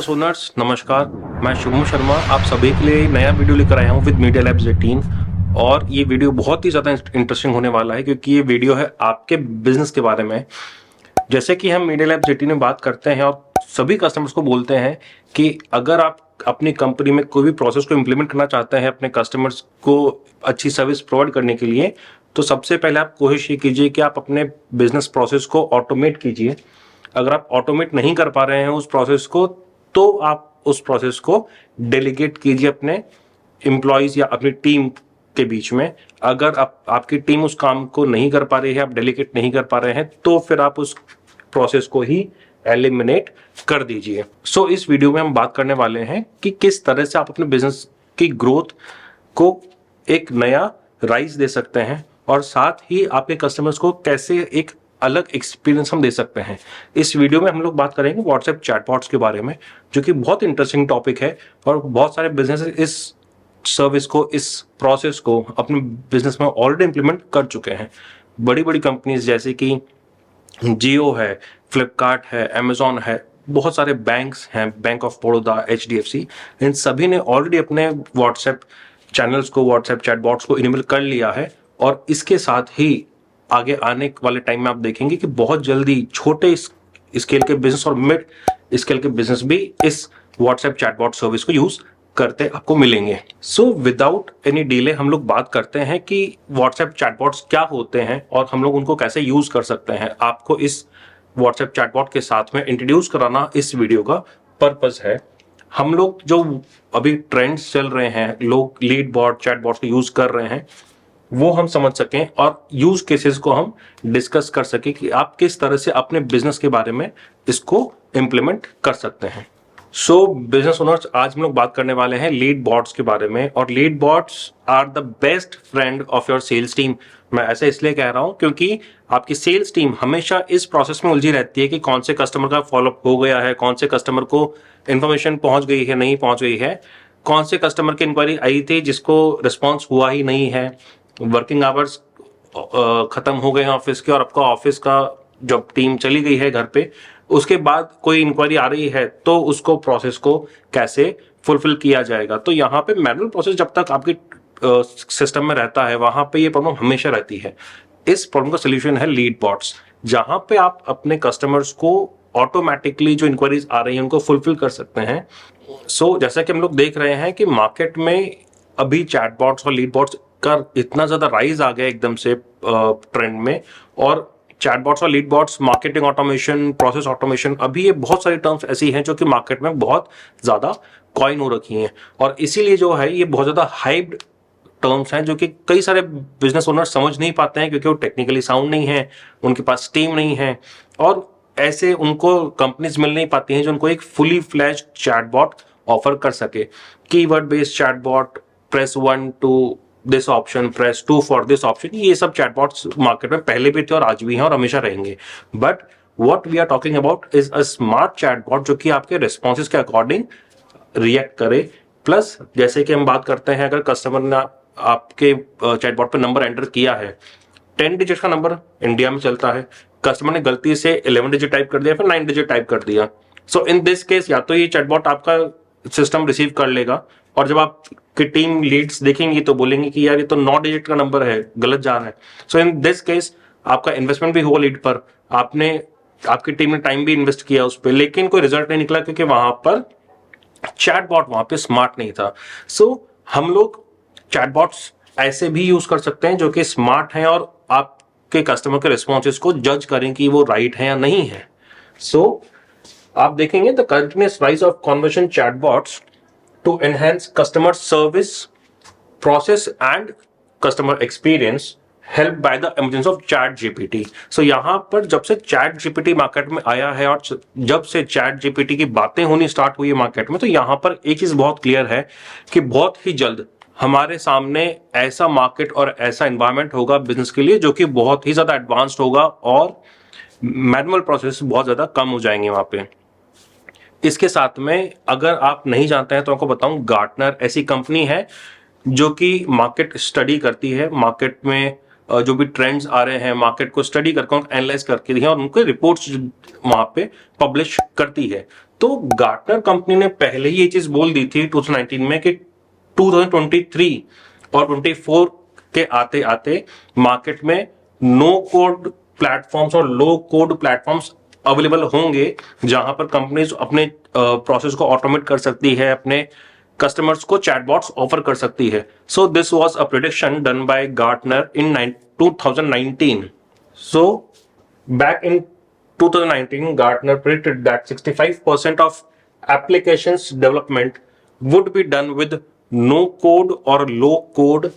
Business owners नमस्कार। मैं शुभम शर्मा आप सभी के लिए नया वीडियो लेकर आया हूं विद मीडिया लैब्स 18। और ये वीडियो बहुत ही ज़्यादा इंटरेस्टिंग होने वाला है क्योंकि ये वीडियो है आपके बिजनेस के बारे में। जैसे कि हम मीडिया लैब्स 18 में बात करते हैं और सभी कस्टमर्स को बोलते हैं कि अगर आप अपनी कंपनी में कोई भी प्रोसेस को इम्प्लीमेंट करना चाहते हैं अपने कस्टमर्स को अच्छी सर्विस प्रोवाइड करने के लिए, तो सबसे पहले आप कोशिश ये कीजिए कि आप अपने बिजनेस प्रोसेस को ऑटोमेट कीजिए। अगर आप ऑटोमेट नहीं कर पा रहे हैं उस प्रोसेस को, तो आप उस प्रोसेस को डेलीगेट कीजिए अपने एम्प्लॉयज या अपनी टीम के बीच में। अगर आपकी टीम उस काम को नहीं कर पा रही है, आप डेलीगेट नहीं कर पा रहे हैं, तो फिर आप उस प्रोसेस को ही एलिमिनेट कर दीजिए। सो इस वीडियो में हम बात करने वाले हैं कि किस तरह से आप अपने बिजनेस की ग्रोथ को एक नया राइज दे सकते हैं और साथ ही आपके कस्टमर्स को कैसे एक अलग एक्सपीरियंस हम दे सकते हैं। इस वीडियो में हम लोग बात करेंगे व्हाट्सएप चैटबॉट्स के बारे में, जो कि बहुत इंटरेस्टिंग टॉपिक है और बहुत सारे बिजनेस इस सर्विस को, इस प्रोसेस को अपने बिजनेस में ऑलरेडी इंप्लीमेंट कर चुके हैं। बड़ी बड़ी कंपनीज जैसे कि जियो है, फ्लिपकार्ट है, अमेजॉन है, बहुत सारे बैंक्स हैं, बैंक ऑफ बड़ौदा, HDFC, इन सभी ने ऑलरेडी अपने व्हाट्सएप चैनल्स को, व्हाट्सएप चैटबॉट्स को इनेबल कर लिया है। और इसके साथ ही आगे आने वाले टाइम में आप देखेंगे कि बहुत जल्दी छोटे स्केल के बिजनेस और मिड स्केल के बिजनेस भी इस व्हाट्सएप चैटबॉट सर्विस को यूज करते आपको मिलेंगे। सो विदाउट एनी डिले हम लोग बात करते हैं कि व्हाट्सएप चैटबॉट्स क्या होते हैं और हम लोग उनको कैसे यूज कर सकते हैं। आपको इस व्हाट्सएप चैटबॉट के साथ में इंट्रोड्यूस कराना इस वीडियो का पर्पस है। हम लोग जो अभी ट्रेंड्स चल रहे हैं, लोग लीड बॉट चैटबॉट्स को यूज कर रहे हैं, वो हम समझ सकें और यूज केसेस को हम डिस्कस कर सकें कि आप किस तरह से अपने बिजनेस के बारे में इसको इम्प्लीमेंट कर सकते हैं। सो बिजनेस ओनर्स, आज हम लोग बात करने वाले हैं लीड बॉट्स के बारे में। और lead bots are the best friend of your sales team. मैं ऐसे इसलिए कह रहा हूं क्योंकि आपकी सेल्स टीम हमेशा इस प्रोसेस में उलझी रहती है कि कौन से कस्टमर का फॉलोअप हो गया है, कौन से कस्टमर को इन्फॉर्मेशन पहुंच गई है, नहीं पहुंच गई है, कौन से कस्टमर की इंक्वायरी आई थी जिसको रिस्पॉन्स हुआ ही नहीं है, वर्किंग आवर्स खत्म हो गए हैं ऑफिस के और आपका ऑफिस का जब टीम चली गई है घर पे, उसके बाद कोई इंक्वायरी आ रही है तो उसको प्रोसेस को कैसे फुलफिल किया जाएगा। तो यहाँ पे मैनुअल प्रोसेस जब तक आपकी सिस्टम में रहता है, वहां पे ये प्रॉब्लम हमेशा रहती है। इस प्रॉब्लम का सोल्यूशन है लीड बॉट्स, जहां पे आप अपने कस्टमर्स को ऑटोमेटिकली जो इंक्वायरीज आ रही है उनको फुलफिल कर सकते हैं। सो जैसा कि हम लोग देख रहे हैं कि मार्केट में अभी चैटबॉट्स और लीड बॉट्स का इतना ज्यादा राइज आ गया एकदम से ट्रेंड में। और चैटबॉट्स और lead bots, marketing automation, process automation, अभी ये बहुत सारी टर्म्स ऐसी हैं जो कि मार्केट में बहुत ज्यादा कॉइन हो रखी हैं। और इसीलिए जो है ये बहुत ज्यादा हाइप्ड टर्म्स हैं जो कि कई सारे बिजनेस ओनर समझ नहीं पाते हैं क्योंकि वो टेक्निकली साउंड नहीं है, उनके पास टीम नहीं है और ऐसे उनको कंपनीज मिल नहीं पाती हैं जो उनको एक फुली फ्लैश्ड चैटबॉट ऑफर कर सके। Keyword based chatbot, press 1 to this option, press 2 for this option, ये सब चैटबॉट्स मार्केट में पहले भी थे और आज भी हैं और हमेशा रहेंगे। But what we are talking about is a smart chatbot जो कि आपके रिस्पॉन्सेज के अकॉर्डिंग रिएक्ट करे। प्लस जैसे कि हम बात करते हैं, अगर कस्टमर ने आपके चैटबॉट पे नंबर एंटर किया है, 10 डिजिट का नंबर इंडिया में चलता है, कस्टमर ने गलती से 11 डिजिट टाइप कर दिया, फिर 9 डिजिट टाइप कर दिया। सो इन दिस केस या तो ये चैटबॉट आपका सिस्टम रिसीव कर लेगा और जब आपकी टीम लीड्स देखेंगी तो बोलेंगे कि यार ये तो 9 डिजिट का नंबर है, गलत जा रहा है। सो इन दिस केस आपका इन्वेस्टमेंट भी हुआ लीड पर, आपकी टीम ने टाइम भी इन्वेस्ट किया उस पर, लेकिन कोई रिजल्ट नहीं निकला क्योंकि वहां पर चैटबॉट वहां पे स्मार्ट नहीं था। सो हम लोग चैटबॉट्स ऐसे भी यूज कर सकते हैं जो कि स्मार्ट हैं और आपके कस्टमर के रिस्पॉन्सेज को जज करें कि वो राइट है या नहीं है। सो आप देखेंगे the continuous rise of conversation chatbots to enhance customer service process and customer experience helped by the emergence of chat GPT। so यहाँ पर जब से chat GPT मार्केट में आया है और जब से chat GPT की बातें होनी स्टार्ट हुई है मार्केट में, तो यहाँ पर एक चीज बहुत क्लियर है कि बहुत ही जल्द हमारे सामने ऐसा मार्केट और ऐसा एनवायरमेंट होगा बिजनेस के लिए जो कि बहुत ही ज्यादा एडवांस्ड होगा और मैनुअल प्रोसेस बहुत ज्यादा कम हो जाएंगे वहां पे। इसके साथ में अगर आप नहीं जानते हैं तो आपको बताऊं, गार्टनर ऐसी कंपनी है जो कि मार्केट स्टडी करती है, मार्केट में जो भी ट्रेंड्स आ रहे हैं मार्केट को स्टडी करके उनको एनालाइज करके और उनके रिपोर्ट्स वहां पे पब्लिश करती है। तो गार्टनर कंपनी ने पहले ही ये चीज बोल दी थी 2019 में कि 2023 और 24 के आते आते मार्केट में नो कोड प्लेटफॉर्म्स और लो कोड प्लेटफॉर्म्स अवेलेबल होंगे, जहां पर कंपनीज अपने प्रोसेस को ऑटोमेट कर सकती है, अपने कस्टमर्स को चैटबॉट्स ऑफर कर सकती है. So this was a prediction done by Gartner in 2019. So back in 2019, Gartner predicted that 65% of applications development would be done with no code or low code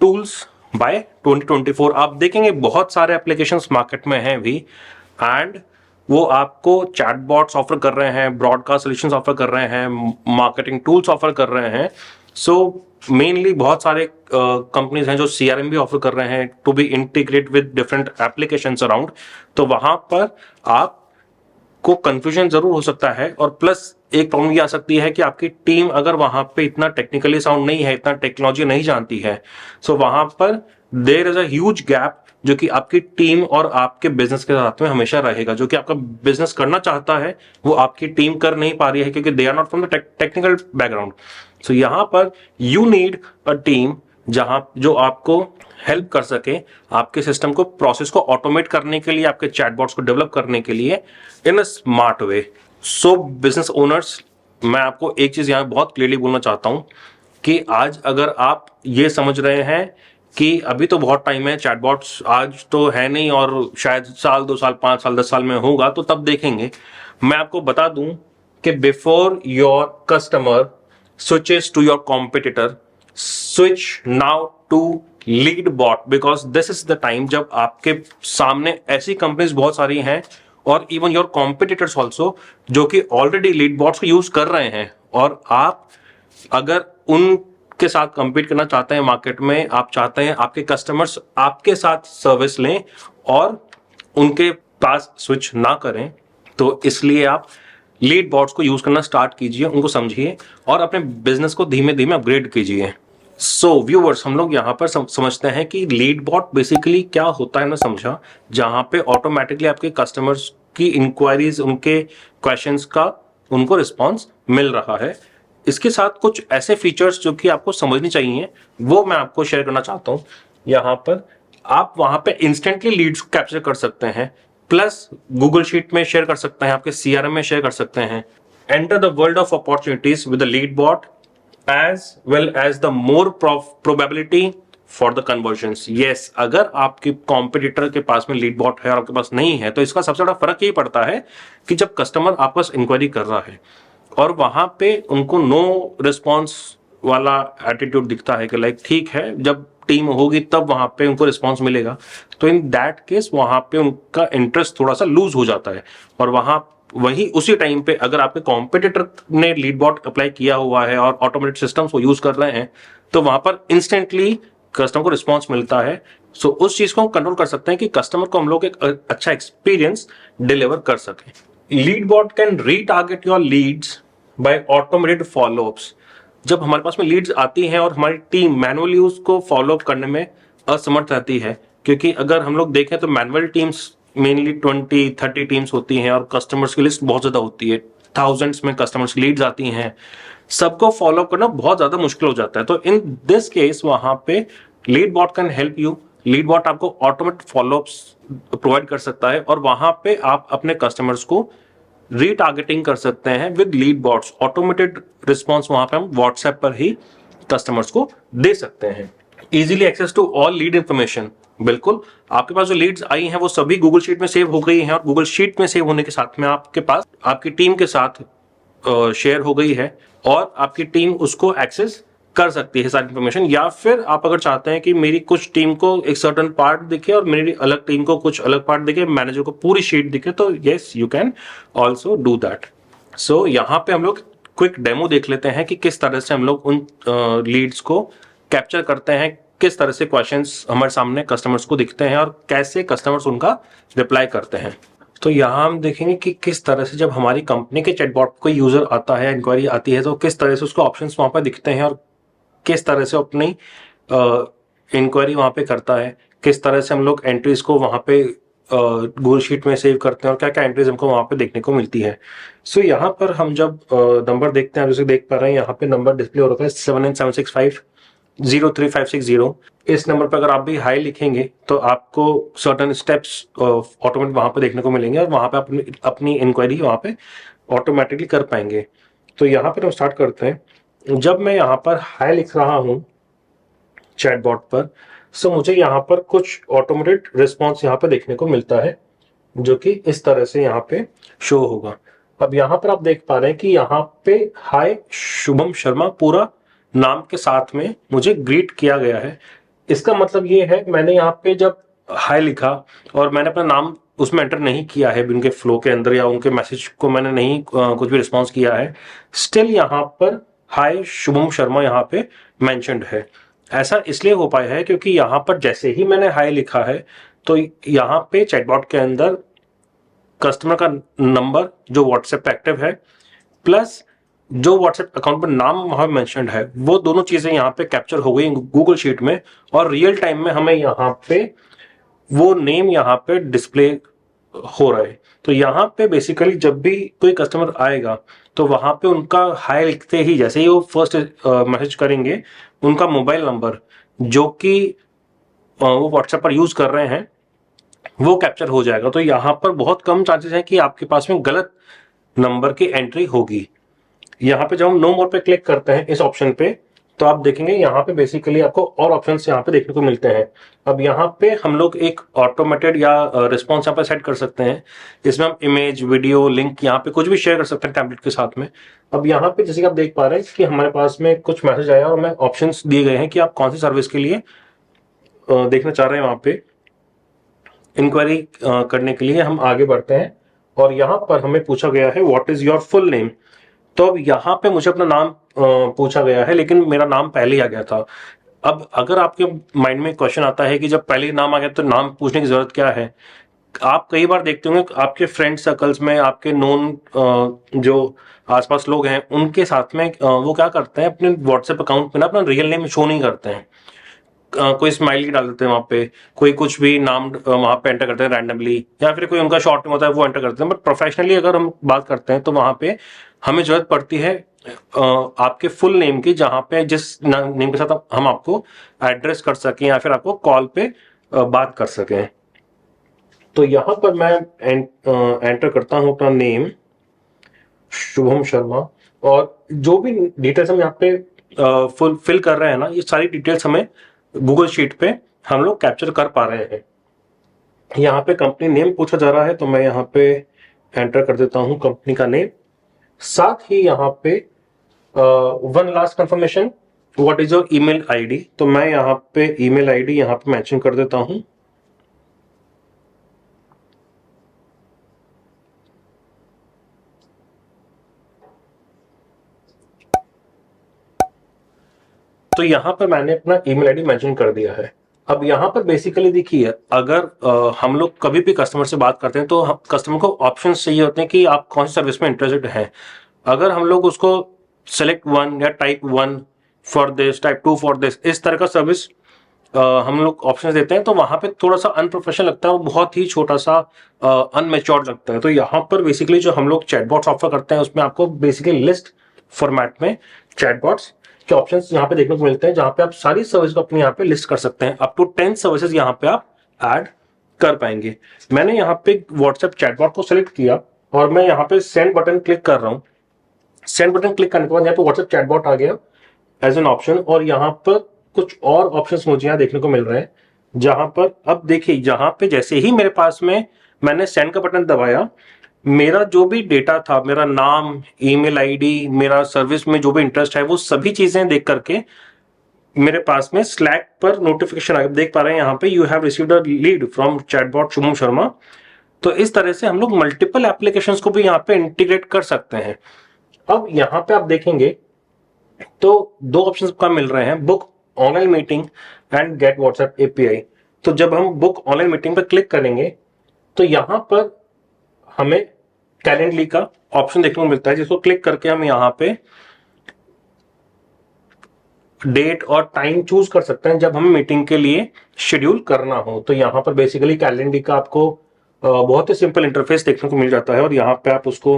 tools by 2024. आप देखेंगे बहुत सारे applications market में हैं भी, and वो आपको chatbots offer कर रहे हैं, ब्रॉडकास्ट सॉल्यूशंस ऑफर कर रहे हैं, मार्केटिंग टूल्स ऑफर कर रहे हैं. सो मेनली बहुत सारे कंपनीज हैं जो CRM भी ऑफर कर रहे हैं to be integrate with different applications around. तो वहां पर आपको कंफ्यूजन जरूर हो सकता है, और प्लस एक प्रॉब्लम ये आ सकती है कि आपकी टीम अगर वहां पे इतना टेक्निकली साउंड नहीं है, इतना टेक्नोलॉजी नहीं जानती है, सो वहां पर there is a huge gap जो कि आपकी टीम और आपके बिजनेस के साथ में हमेशा रहेगा. जो कि आपका बिजनेस करना चाहता है वो आपकी टीम कर नहीं पा रही है क्योंकि they are not from the technical background. So यहां पर यू नीड अ टीम जो आपको हेल्प कर सके आपके सिस्टम को, प्रोसेस को ऑटोमेट करने के लिए, आपके चैटबॉट्स को डेवलप करने के लिए in a smart way. So business owners, मैं आपको एक चीज यहां बहुत क्लियरली बोलना चाहता हूं कि आज अगर आप ये समझ रहे हैं कि अभी तो बहुत टाइम है, चैटबॉट्स आज तो है नहीं और शायद साल 2 साल 5 साल 10 साल में होगा तो तब देखेंगे, मैं आपको बता दूं कि before your customer switches to your competitor, switch now to LeadBot, because this is the time जब आपके सामने ऐसी कंपनीज बहुत सारी हैं और इवन योर कॉम्पिटिटर्स ऑल्सो जो कि ऑलरेडी LeadBots को यूज कर रहे हैं, और आप अगर उनके साथ compete करना चाहते हैं मार्केट में, आप चाहते हैं आपके कस्टमर्स आपके साथ सर्विस लें और उनके पास स्विच ना करें, तो इसलिए आप LeadBots को यूज करना स्टार्ट कीजिए, उनको समझिए और अपने बिजनेस को धीमे धीमे अपग्रेड कीजिए. सो व्यूअर्स, हम लोग यहाँ पर समझते हैं कि LeadBot बेसिकली क्या होता है ना, समझा, जहां पे ऑटोमेटिकली आपके कस्टमर्स की इंक्वायरीज, उनके क्वेश्चंस का उनको रिस्पॉन्स मिल रहा है. इसके साथ कुछ ऐसे फीचर्स जो कि आपको समझनी चाहिए वो मैं आपको शेयर करना चाहता हूँ. यहाँ पर आप वहां पे इंस्टेंटली लीड्स कैप्चर कर सकते हैं, प्लस गूगल शीट में शेयर कर सकते हैं, आपके CRM में शेयर कर सकते हैं. Enter the world of opportunities with the LeadBot as well as the more probability for the conversions. Yes, अगर आपके कॉम्पिटिटर के पास में LeadBot है और आपके पास नहीं है, तो इसका सबसे बड़ा फर्क यही पड़ता है कि जब कस्टमर आपके पास इंक्वायरी कर रहा है और वहां पे उनको नो रिस्पॉन्स वाला एटीट्यूड दिखता है कि लाइक ठीक है, जब टीम होगी तब वहां पे उनको रिस्पांस मिलेगा, तो इन दैट केस वहां पे उनका इंटरेस्ट थोड़ा सा लूज हो जाता है. और वही उसी टाइम पे अगर आपके कॉम्पिटिटर ने LeadBot अप्लाई किया हुआ है और ऑटोमेटेड सिस्टम्स को यूज कर रहे हैं, तो वहां पर इंस्टेंटली कस्टमर को रिस्पॉन्स मिलता है. सो उस चीज को हम कंट्रोल कर सकते हैं कि कस्टमर को हम लोग एक अच्छा एक्सपीरियंस डिलीवर कर सकें. LeadBot can retarget your leads by automated follow-ups. जब हमारे पास में लीड्स आती हैं और हमारी टीम मैनुअली उसको फॉलोअप करने में असमर्थ रहती है, क्योंकि अगर हम लोग देखें तो मैनुअल टीम्स मेनली 20-30 टीम्स होती हैं और कस्टमर्स की लिस्ट बहुत ज्यादा होती है, थाउजेंड्स में कस्टमर्स की लीड्स आती हैं, सबको फॉलोअप करना बहुत ज्यादा मुश्किल हो जाता है. तो इन दिस केस वहां पे LeadBot can help you. LeadBot आपको ऑटोमेटेड फॉलोअप्स प्रोवाइड कर सकता है और वहां पे आप अपने कस्टमर्स को रीटारगेटिंग कर सकते हैं विद LeadBots. ऑटोमेटेड रिस्पॉन्स वहां पे हम व्हाट्सएप पर ही कस्टमर्स को दे सकते हैं. Easily access to all lead information. बिल्कुल, आपके पास जो लीड्स आई हैं वो सभी गूगल शीट में सेव हो गई हैं और गूगल शीट में सेव होने के साथ में आपके पास आपकी टीम के साथ शेयर हो गई है और आपकी टीम उसको एक्सेस कर सकती है सारी इंफॉर्मेशन. या फिर आप अगर चाहते हैं कि मेरी कुछ टीम को एक सर्टेन पार्ट दिखे और मेरी अलग टीम को कुछ अलग पार्ट दिखे, मैनेजर को पूरी शीट दिखे, तो yes, you can also do that. So यहाँ पे हम लोग क्विक डेमो देख लेते हैं कि किस तरह से हम लोग उन लीड्स को कैप्चर करते हैं, किस तरह से क्वेश्चंस हमारे सामने कस्टमर्स को दिखते हैं और कैसे कस्टमर्स उनका रिप्लाई करते हैं. तो यहाँ हम देखेंगे कि किस तरह से जब हमारी कंपनी के चैटबॉट को यूजर आता है, इंक्वायरी आती है, तो किस तरह से उसको ऑप्शंस वहां पर दिखते हैं और किस तरह से अपनी इंक्वायरी वहां पे करता है, किस तरह से हम लोग एंट्रीज को वहां पे गूगल शीट में सेव करते हैं और क्या क्या एंट्रीज हमको वहाँ पे देखने को मिलती है। सो यहाँ पर हम जब नंबर देखते हैं, आप जैसे देख पा रहे हैं यहाँ पे नंबर डिस्प्ले हो रखा है 79765 03560। इस नंबर पर अगर आप भी हाई लिखेंगे तो आपको सर्टन स्टेप्स ऑटोमेटिक वहाँ पे देखने को मिलेंगे और वहाँ पे अपनी इंक्वायरी वहाँ पे ऑटोमेटिकली कर पाएंगे। तो यहाँ पर हम स्टार्ट करते हैं। जब मैं यहाँ पर हाई लिख रहा हूँ चैटबॉट पर, सो मुझे यहाँ पर कुछ ऑटोमेटेड रिस्पॉन्स यहाँ पे देखने को मिलता है जो कि इस तरह से यहाँ पे शो होगा। अब यहाँ पर आप देख पा रहे हैं कि यहाँ पे हाय शुभम शर्मा पूरा नाम के साथ में मुझे ग्रीट किया गया है। इसका मतलब ये है, मैंने यहाँ पे जब हाय लिखा और मैंने अपना नाम उसमें एंटर नहीं किया है उनके फ्लो के अंदर या उनके मैसेज को मैंने नहीं कुछ भी रिस्पॉन्स किया है, स्टिल यहाँ पर हाय शुभम शर्मा यहाँ पे मेंशन्ड है। ऐसा इसलिए हो पाया है क्योंकि यहाँ पर जैसे ही मैंने हाय लिखा है तो यहाँ पे चैटबॉट के अंदर कस्टमर का नंबर जो व्हाट्सएप पे एक्टिव है प्लस जो व्हाट्सएप अकाउंट पर नाम वहां मेंशन्ड है, वो दोनों चीजें यहाँ पे कैप्चर हो गई गूगल शीट में और रियल टाइम में हमें यहाँ पे वो नेम यहाँ पे डिस्प्ले हो रहा है। तो यहाँ पे बेसिकली जब भी कोई कस्टमर आएगा तो वहां पे उनका हाय लिखते ही जैसे ही वो फर्स्ट मैसेज करेंगे, उनका मोबाइल नंबर जो कि वो व्हाट्सएप पर यूज कर रहे हैं वो कैप्चर हो जाएगा। तो यहाँ पर बहुत कम चांसेस हैं कि आपके पास में गलत नंबर की एंट्री होगी। यहाँ पे जब हम नो मोर पे क्लिक करते हैं इस ऑप्शन पे, तो आप देखेंगे यहाँ पे बेसिकली आपको और ऑप्शंस यहाँ पे देखने को मिलते हैं। अब यहाँ पे हम लोग एक ऑटोमेटेड या रिस्पॉन्स यहाँ पे सेट कर सकते हैं। इसमें हम इमेज, वीडियो, लिंक यहाँ पे कुछ भी शेयर कर सकते हैं टेम्पलेट के साथ में। अब यहाँ पे जैसे कि आप देख पा रहे हैं कि हमारे पास में कुछ मैसेज आया और हमें ऑप्शंस दिए गए हैं कि आप कौन सी सर्विस के लिए देखना चाह रहे हैं। वहाँ पे इंक्वायरी करने के लिए हम आगे बढ़ते हैं और यहाँ पर हमें पूछा गया है what is your full name. तो अब यहाँ पे मुझे अपना नाम पूछा गया है लेकिन मेरा नाम पहले ही आ गया था। अब अगर आपके माइंड में क्वेश्चन आता है कि जब पहले ही नाम आ गया तो नाम पूछने की जरूरत क्या है, आप कई बार देखते होंगे आपके फ्रेंड सर्कल्स में आपके नोन जो आसपास लोग हैं उनके साथ में वो क्या करते हैं अपने व्हाट्सएप अकाउंट में ना अपना रियल नेम शो नहीं करते हैं। कोई स्माइली डाल देते हैं वहाँ पे, कोई कुछ भी नाम वहाँ पे एंटर करते हैं रैंडमली, या फिर कोई उनका शॉर्ट नेम होता है वो एंटर करते हैं। बट प्रोफेशनली अगर हम बात करते हैं तो वहाँ पे हमें जरूरत पड़ती है आपके फुल नेम की, जहाँ पे जिस नेम के साथ हम आपको एड्रेस कर सकें या फिर आपको कॉल पे बात कर सकें। तो यहाँ पर मैं एंटर करता हूँ अपना नेम शुभम शर्मा और जो भी डिटेल्स हम यहाँ पे फुल फिल कर रहे हैं ना, ये सारी डिटेल्स हमें गूगल शीट पे हम लोग कैप्चर कर पा रहे हैं। यहाँ पे कंपनी नेम पूछा जा रहा है तो मैं यहाँ पे एंटर कर देता हूँ कंपनी का नेम। साथ ही यहाँ पे one last confirmation, what is your email ID. तो मैं यहाँ पे ईमेल आईडी यहाँ पे मेंशन कर देता हूँ। तो यहाँ पर मैंने अपना ईमेल आईडी मेंशन कर दिया है। अब यहाँ पर बेसिकली देखिए, अगर हम लोग कभी भी कस्टमर से बात करते हैं तो कस्टमर को ऑप्शंस चाहिए होते हैं कि आप कौन सी सर्विस में इंटरेस्टेड हैं। अगर हम लोग उसको सेलेक्ट 1 या type 1 for this, type 2 for this, इस तरह का सर्विस हम लोग ऑप्शन देते हैं तो वहां पे थोड़ा सा अनप्रोफेशनल लगता है और बहुत ही छोटा सा अनमेच्योर्ड लगता है। तो यहाँ पर बेसिकली जो हम लोग चैटबॉट्स ऑफर करते हैं उसमें आपको बेसिकली लिस्ट फॉर्मेट में चैटबॉट्स के ऑप्शंस यहाँ पे देखने को मिलते हैं, जहां पे आप सारी सर्विस को अपने यहाँ पे लिस्ट कर सकते हैं। अप टू 10 सर्विसेज यहाँ पे आप ऐड कर पाएंगे। मैंने यहाँ पे व्हाट्सएप चैटबॉट को सिलेक्ट किया और मैं यहाँ पे सेंड बटन क्लिक कर रहा हूँ। सेंड बटन क्लिक करने के बाद यहाँ पे व्हाट्सएप चैटबॉट आ गया एज एन ऑप्शन और यहाँ पर कुछ और ऑप्शंस मुझे यहाँ देखने को मिल रहे हैं, जहां पर अब देखिए जहां पे जैसे ही मेरे पास में मैंने सेंड का बटन दबाया, मेरा जो भी डेटा था, मेरा नाम, ईमेल आईडी, मेरा सर्विस में जो भी इंटरेस्ट है, वो सभी चीजें देख करके मेरे पास में स्लैक पर नोटिफिकेशन आ गया। देख पा रहे हैं यहाँ पे, you have received a lead from chatbot Shubham Sharma. तो इस तरह से हम लोग मल्टीपल एप्लीकेशंस को भी यहाँ पे इंटीग्रेट कर सकते हैं। अब यहाँ पे आप देखेंगे तो दो ऑप्शंस का मिल रहे हैं, book online meeting and get WhatsApp API. तो जब हम बुक ऑनलाइन मीटिंग पर क्लिक करेंगे तो यहां पर हमें कैलेंडली का ऑप्शन देखने को मिलता है, जिसको क्लिक करके हम यहां पे डेट और टाइम चूज कर सकते हैं जब हमें मीटिंग के लिए शेड्यूल करना हो। तो यहां पर बेसिकली कैलेंडर का आपको बहुत ही सिंपल इंटरफेस देखने को मिल जाता है और यहाँ पे आप उसको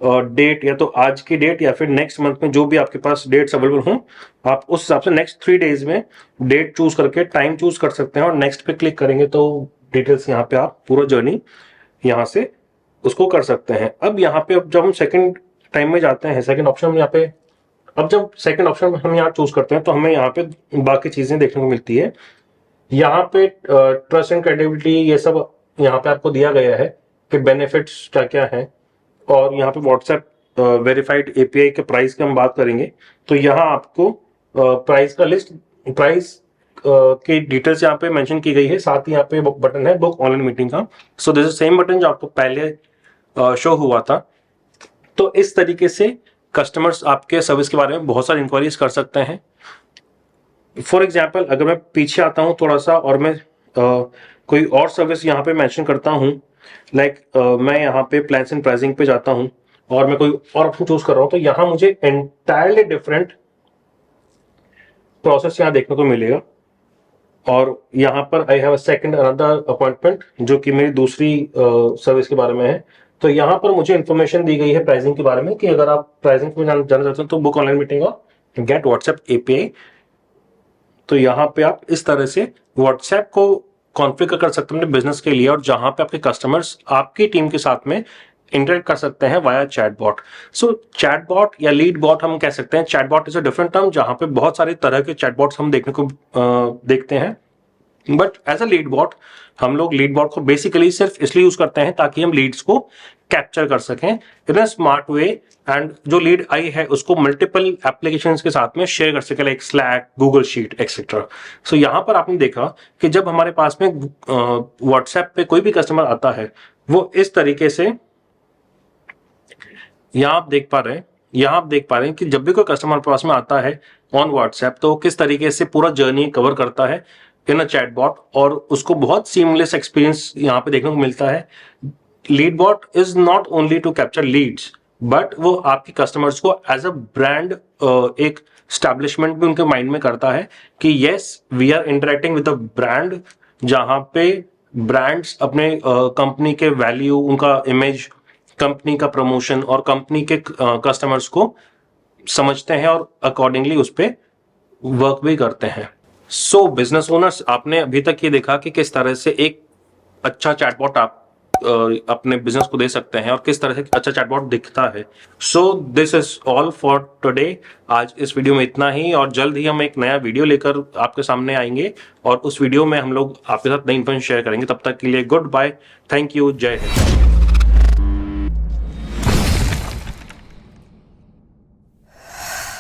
डेट या तो आज की डेट या फिर नेक्स्ट मंथ में जो भी आपके पास डेट्स अवेलेबल हों, आप उस हिसाब से नेक्स्ट 3 डेज में डेट चूज करके टाइम चूज कर सकते हैं और नेक्स्ट पे क्लिक करेंगे तो डिटेल्स यहाँ पे आप पूरा जर्नी यहाँ से उसको कर सकते हैं। अब यहाँ पे अब जब हम सेकंड टाइम में जाते हैं, सेकंड ऑप्शन यहाँ पे, अब जब सेकंड ऑप्शन हम यहाँ चूज करते हैं तो हमें यहाँ पे बाकी चीजें देखने को मिलती है। यहाँ पे ट्रस्ट एंड क्रेडिबिलिटी ये सब यहाँ पे आपको दिया गया है कि बेनिफिट्स क्या क्या है, और यहाँ पे व्हाट्सएप वेरीफाइड एपीआई के प्राइस की हम बात करेंगे तो यहाँ आपको प्राइस का लिस्ट, प्राइस की डिटेल्स यहाँ पे मेंशन की गई है। साथ ही यहाँ पे बटन है बुक ऑनलाइन मीटिंग का। So this is same button जो आपको पहले शो हुआ था। तो इस तरीके से कस्टमर्स आपके सर्विस के बारे में बहुत सारी इंक्वायरीज कर सकते हैं। फॉर एग्जाम्पल अगर मैं पीछे आता हूं थोड़ा सा और मैं कोई और सर्विस यहाँ पे मेंशन करता हूं, लाइक मैं यहाँ पे प्लान्स एंड प्राइसिंग पे जाता हूं और मैं कोई और ऑप्शन चूज कर रहा हूं तो यहाँ मुझे एंटायरली डिफरेंट प्रोसेस यहाँ देखने को मिलेगा। और यहाँ पर I have a second another appointment जो कि मेरी दूसरी सर्विस के बारे में है। तो यहाँ पर मुझे इंफॉर्मेशन दी गई है प्राइसिंग के बारे में कि अगर आप प्राइसिंग में जानना चाहते हैं तो बुक ऑनलाइन मीटिंग और गेट व्हाट्सएप एपीआई। तो यहाँ पे आप इस तरह से व्हाट्सएप को कॉन्फ़िगर कर सकते हैं अपने बिजनेस के लिए, और जहां पे आपके कस्टमर्स आपकी टीम के साथ में इंटरेक्ट कर सकते हैं वाया चैटबॉट। सो चैटबॉट या लीड बॉट हम कह सकते हैं। Chatbot is a different term जहां पे बहुत सारे तरह के चैटबॉट्स हम देखने को देखते हैं, but as a lead bot हम लोग लीड बॉट को बेसिकली सिर्फ इसलिए यूज करते हैं ताकि हम लीड्स को कैप्चर कर सकें इन अ स्मार्ट वे, एंड जो लीड आई है उसको मल्टीपल एप्लीकेशंस के साथ में शेयर कर सके, like Slack, Google sheet etcetera. So यहां पर आपने देखा कि जब हमारे पास में व्हाट्सएप पे कोई भी कस्टमर आता है वो इस तरीके से, यहां आप देख पा रहे हैं कि जब भी कोई कस्टमर पास में आता है ऑन व्हाट्सएप तो किस तरीके से पूरा जर्नी कवर करता है इन अ चैटबॉट, और उसको बहुत सीमलेस एक्सपीरियंस यहाँ पे देखने को मिलता है। Lead bot is not only to capture leads, but वो आपके कस्टमर्स को एज अ ब्रांड एक स्टैब्लिशमेंट भी उनके माइंड में करता है कि yes we are interacting with a brand, जहां पे ब्रांड्स अपने कंपनी के वैल्यू, उनका इमेज, कंपनी का प्रमोशन और कंपनी के कस्टमर्स को समझते हैं और अकॉर्डिंगली उस पर वर्क भी करते हैं। सो बिजनेस ओनर्स, आपने अभी तक ये देखा कि किस तरह से एक अच्छा चैटबॉट आप अपने बिजनेस को दे सकते हैं और किस तरह से अच्छा चैटबॉट दिखता है। So this is all for today. आज इस वीडियो में इतना ही, और जल्द ही हम एक नया वीडियो लेकर आपके सामने आएंगे और उस वीडियो में हम लोग आपके साथ नई इन्फॉर्मेशन शेयर करेंगे। तब तक के लिए गुड बाय, थैंक यू, जय हिंद।